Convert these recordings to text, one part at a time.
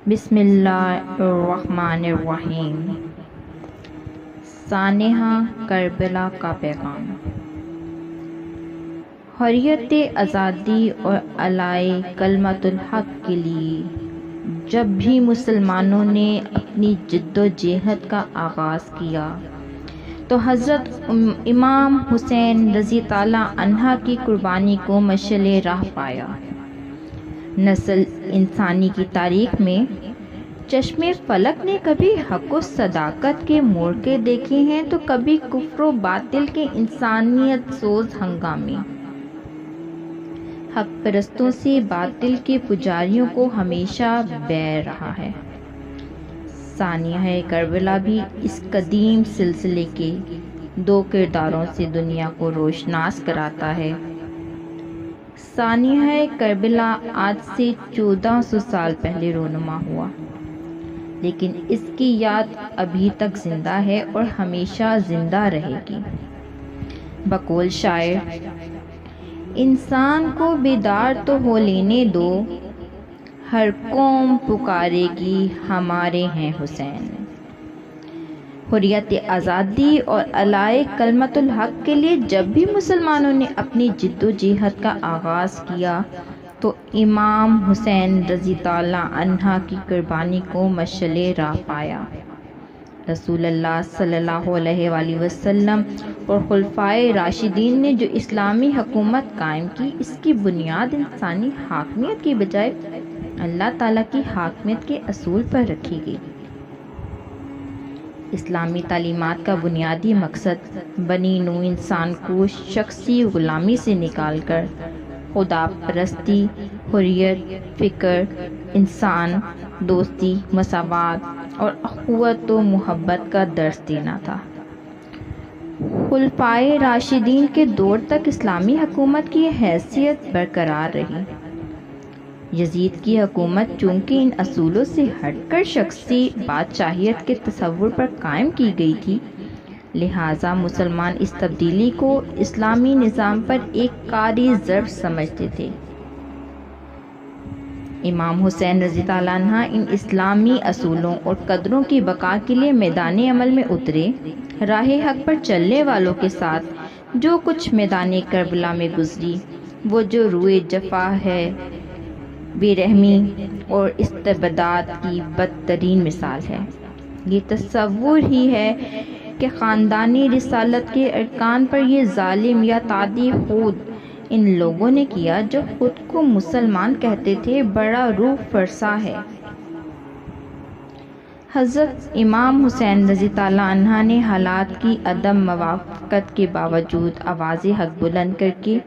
بسم اللہ الرحمن الرحیم۔ سانحہ کربلا کا پیغام۔ حریت آزادی اور اعلاء کلمت الحق کے لیے جب بھی مسلمانوں نے اپنی جد و جہد کا آغاز کیا تو حضرت امام حسین رضی تعالیٰ عنہ کی قربانی کو مشعل راہ پایا۔ نسل انسانی کی تاریخ میں چشم فلک نے کبھی حق و صداقت کے موقع دیکھے ہیں تو کبھی کفر و باطل کے انسانیت سوز ہنگامے۔ حق پرستوں سے باطل کے پجاریوں کو ہمیشہ بیر رہا ہے۔ سانحہ کربلا بھی اس قدیم سلسلے کے دو کرداروں سے دنیا کو روشناس کراتا ہے۔ سانحہ کربلا آج سے 1400 سال پہلے رونما ہوا، لیکن اس کی یاد ابھی تک زندہ ہے اور ہمیشہ زندہ رہے گی۔ بقول شاعر، انسان کو بیدار تو ہو لینے دو، ہر قوم پکارے گی ہمارے ہیں حسین۔ حریت آزادی اور اعلاء کلمت الحق کے لیے جب بھی مسلمانوں نے اپنی جد و جہد کا آغاز کیا تو امام حسین رضی تعالیٰ عنہ کی قربانی کو مشعل راہ پایا۔ رسول اللہ صلی اللہ علیہ وآلہ وسلم اور خلفائے راشدین نے جو اسلامی حکومت قائم کی، اس کی بنیاد انسانی حاکمیت کی بجائے اللہ تعالیٰ کی حاکمیت کے اصول پر رکھی گئی۔ اسلامی تعلیمات کا بنیادی مقصد بنی نوع انسان کو شخصی غلامی سے نکال کر خدا پرستی، حریت، فکر، انسان دوستی، مساوات اور اخوت و محبت کا درس دینا تھا۔ خلفائے راشدین کے دور تک اسلامی حکومت کی حیثیت برقرار رہی۔ یزید کی حکومت چونکہ ان اصولوں سے ہٹ کر شخصی بادشاہیت کے تصور پر قائم کی گئی تھی، لہٰذا مسلمان اس تبدیلی کو اسلامی نظام پر ایک کاری ضرب سمجھتے تھے۔ امام حسین رضی تعالیٰ عنہ ان اسلامی اصولوں اور قدروں کی بقا کے لیے میدان عمل میں اترے۔ راہ حق پر چلنے والوں کے ساتھ جو کچھ میدان کربلا میں گزری، وہ جو روئے جفا ہے، بے رحمی اور استبداد کی بدترین مثال ہے۔ یہ تصور ہی ہے کہ خاندانی رسالت کے ارکان پر یہ ظالم یا تعدی خود ان لوگوں نے کیا جو خود کو مسلمان کہتے تھے، بڑا روح فرسا ہے۔ حضرت امام حسین رضی تعالیٰ عنہ نے حالات کی عدم موافقت کے باوجود آواز حق بلند کر کے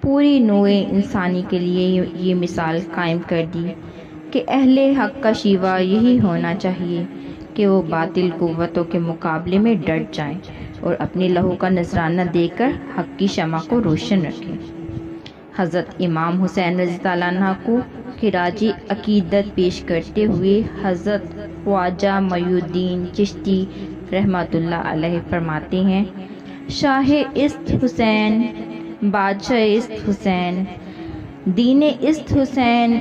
پوری نوع انسانی کے لیے یہ مثال قائم کر دی کہ اہل حق کا شیوا یہی ہونا چاہیے کہ وہ باطل قوتوں کے مقابلے میں ڈٹ جائیں اور اپنے لہو کا نذرانہ دے کر حق کی شمع کو روشن رکھیں۔ حضرت امام حسین رضی تعالیٰ عنہ کو خراج عقیدت پیش کرتے ہوئے حضرت خواجہ معین الدین چشتی رحمۃ اللہ علیہ فرماتے ہیں، شاہ است حسین، بادشاہ است حسین، دین است حسین،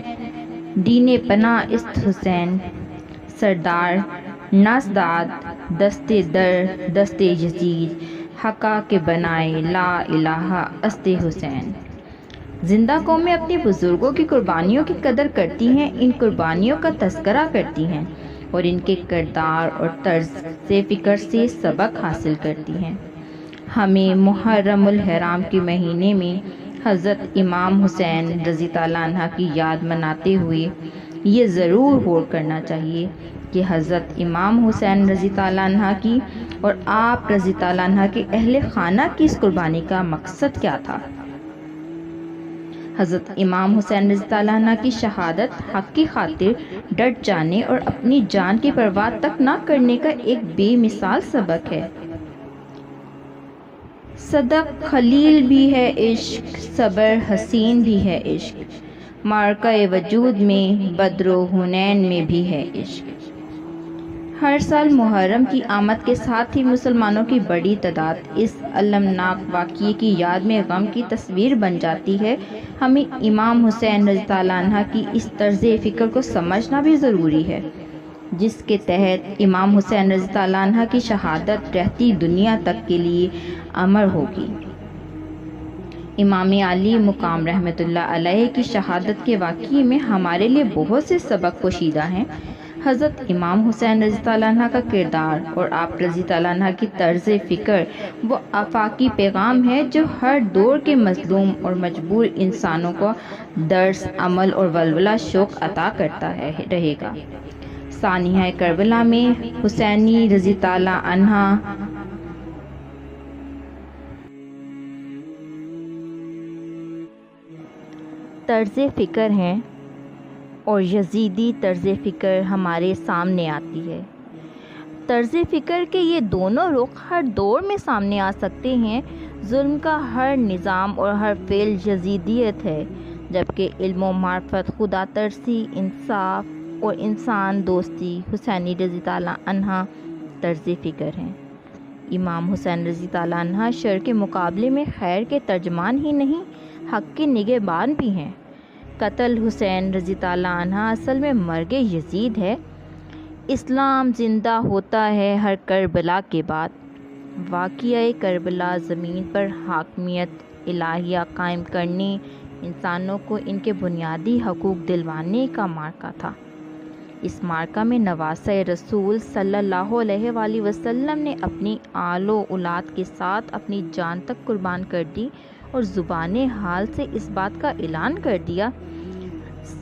دین پناہ است حسین، سردار ناسداد دست در دست یزید، حقا کے بنائے لا الہ است حسین۔ زندہ قومیں اپنی بزرگوں کی قربانیوں کی قدر کرتی ہیں، ان قربانیوں کا تذکرہ کرتی ہیں اور ان کے کردار اور طرز فکر سے سبق حاصل کرتی ہیں۔ ہمیں محرم الحرام کے مہینے میں حضرت امام حسین رضی تعالیٰ عنہ کی یاد مناتے ہوئے یہ ضرور غور کرنا چاہیے کہ حضرت امام حسین رضی تعالیٰ عنہ کی اور آپ رضی تعالیٰ عنہ کے اہل خانہ کی اس قربانی کا مقصد کیا تھا۔ حضرت امام حسین رضی تعالیٰ عنہ کی شہادت حق کی خاطر ڈٹ جانے اور اپنی جان کی پرواہ تک نہ کرنے کا ایک بے مثال سبق ہے۔ صدق خلیل بھی ہے عشق، صبر حسین بھی ہے عشق، معرکہ وجود میں بدر و حنین میں بھی ہے عشق۔ ہر سال محرم کی آمد کے ساتھ ہی مسلمانوں کی بڑی تعداد اس المناک واقعے کی یاد میں غم کی تصویر بن جاتی ہے۔ ہمیں امام حسین رضی اللہ عنہ کی اس طرز فکر کو سمجھنا بھی ضروری ہے، جس کے تحت امام حسین رضی اللہ عنہ کی شہادت رہتی دنیا تک کے لیے امر ہوگی۔ امام علی مقام رحمۃ اللہ علیہ کی شہادت کے واقعے میں ہمارے لیے بہت سے سبق پوشیدہ ہیں۔ حضرت امام حسین رضی اللہ عنہ کا کردار اور آپ رضی اللہ عنہ کی طرز فکر وہ آفاقی پیغام ہے جو ہر دور کے مظلوم اور مجبور انسانوں کو درس، عمل اور ولولہ شوق عطا کرتا رہے گا۔ سانحہ کربلا میں حسینی رضی اللہ عنہ طرز فکر ہیں اور یزیدی طرز فکر ہمارے سامنے آتی ہے۔ طرز فکر کے یہ دونوں رخ ہر دور میں سامنے آ سکتے ہیں۔ ظلم کا ہر نظام اور ہر فعل یزیدیت ہے، جبکہ علم و معرفت، خدا ترسی، انصاف اور انسان دوستی حسینی رضی اللہ عنہ طرز فکر ہیں۔ امام حسین رضی اللہ عنہ شر کے مقابلے میں خیر کے ترجمان ہی نہیں، حق کے نگہبان بھی ہیں۔ قتل حسین رضی اللہ عنہ اصل میں مرگ یزید ہے۔ اسلام زندہ ہوتا ہے ہر کربلا کے بعد۔ واقعہ کربلا زمین پر حاکمیت الہیہ قائم کرنے، انسانوں کو ان کے بنیادی حقوق دلوانے کا معرکہ تھا۔ اس معرکہ میں نواسۂ رسول صلی اللہ علیہ وآلہ وسلم نے اپنی آل و اولاد کے ساتھ اپنی جان تک قربان کر دی اور زبان حال سے اس بات کا اعلان کر دیا،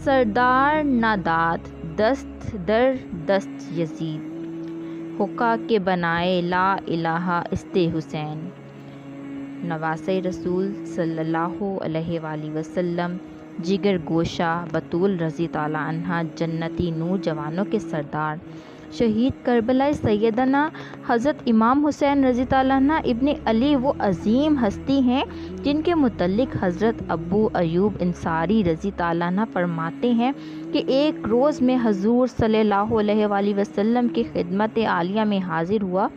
سردار ناداد دست در دست یزید، حقا کے بنائے لا الہ است حسین۔ نواسۂ رسول صلی اللہ علیہ وآلہ وسلم، جگر گوشہ بطول رضی اللہ عنہ، جنتی نوجوانوں کے سردار، شہید کربلا سیدنا حضرت امام حسین رضی اللہ عنہ ابن علی وہ عظیم ہستی ہیں جن کے متعلق حضرت ابو ایوب انصاری رضی اللہ عنہ فرماتے ہیں کہ ایک روز میں حضور صلی اللہ علیہ وآلہ وسلم کی خدمت عالیہ میں حاضر ہوا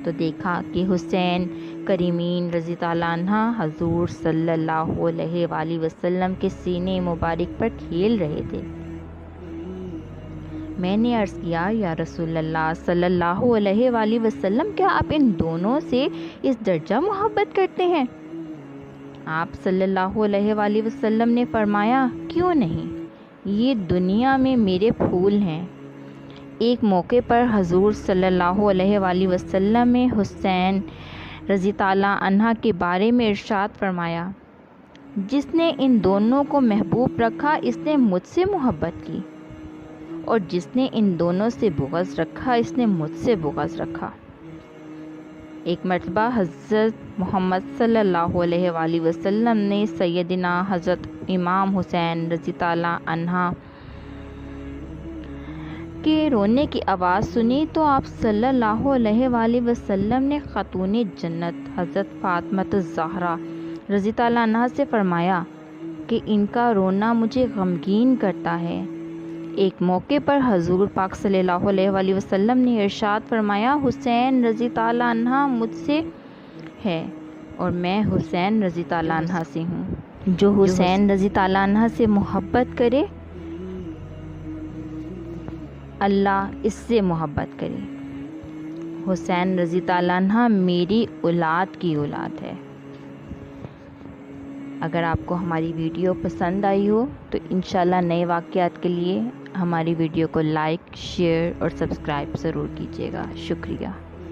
تو دیکھا کہ حسین کریمین رضی اللہ عنہ حضور صلی اللہ علیہ وآلہ وسلم کے سینے مبارک پر کھیل رہے تھے۔ میں نے عرض کیا، یا رسول اللہ صلی اللہ علیہ وآلہ وسلم، کیا آپ ان دونوں سے اس درجہ محبت کرتے ہیں؟ آپ صلی اللہ علیہ وآلہ وسلم نے فرمایا، کیوں نہیں، یہ دنیا میں میرے پھول ہیں۔ ایک موقع پر حضور صلی اللہ علیہ وآلہ وسلم نے حسین رضی اللہ عنہ کے بارے میں ارشاد فرمایا، جس نے ان دونوں کو محبوب رکھا اس نے مجھ سے محبت کی، اور جس نے ان دونوں سے بغض رکھا اس نے مجھ سے بغض رکھا۔ ایک مرتبہ حضرت محمد صلی اللہ علیہ وآلہ وسلم نے سیدنا حضرت امام حسین رضی اللہ عنہ کے رونے کی آواز سنی تو آپ صلی اللہ علیہ وآلہ وسلم نے خاتون جنت حضرت فاطمہ الزہرا رضی اللہ عنہ سے فرمایا کہ ان کا رونا مجھے غمگین کرتا ہے۔ ایک موقع پر حضور پاک صلی اللہ علیہ وآلہ وسلم نے ارشاد فرمایا، حسین رضی اللہ عنہ مجھ سے ہے اور میں حسین رضی اللہ عنہ سے ہوں۔ جو حسین رضی اللہ عنہ سے محبت کرے اللہ اس سے محبت کرے۔ حسین رضی اللہ عنہ میری اولاد کی اولاد ہے۔ اگر آپ کو ہماری ویڈیو پسند آئی ہو تو انشاءاللہ نئے واقعات کے لیے ہماری ویڈیو کو لائک، شیئر اور سبسکرائب ضرور کیجیے گا۔ شکریہ۔